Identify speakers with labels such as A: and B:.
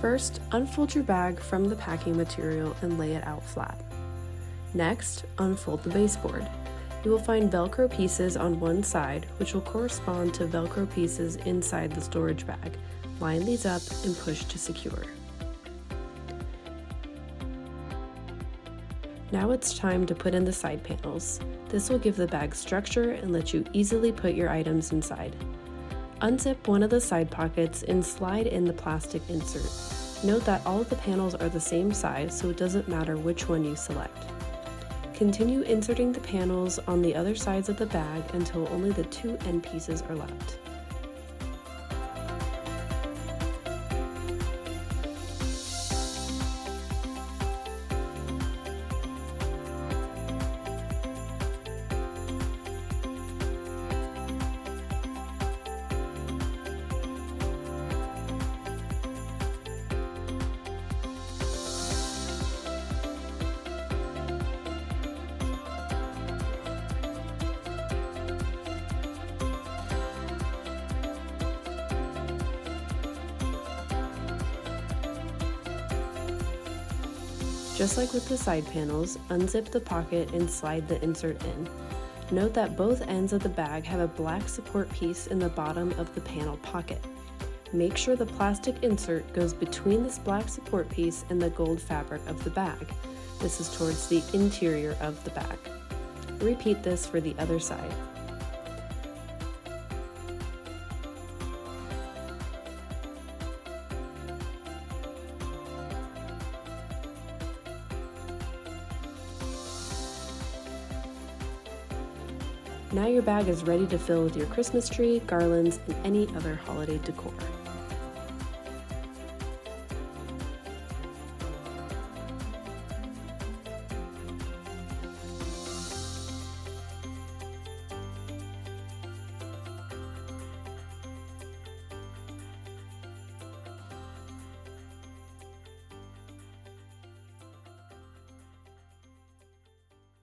A: First, unfold your bag from the packing material and lay it out flat. Next, unfold the baseboard. You will find Velcro pieces on one side, which will correspond to Velcro pieces inside the storage bag. Line these up and push to secure. Now it's time to put in the side panels. This will give the bag structure and let you easily put your items inside. Unzip one of the side pockets and slide in the plastic insert. Note that all of the panels are the same size, so it doesn't matter which one you select. Continue inserting the panels on the other sides of the bag until only the two end pieces are left. Just like with the side panels, unzip the pocket and slide the insert in. Note that both ends of the bag have a black support piece in the bottom of the panel pocket. Make sure the plastic insert goes between this black support piece and the gold fabric of the bag. This is towards the interior of the bag. Repeat this for the other side. Now your bag is ready to fill with your Christmas tree, garlands, and any other holiday decor.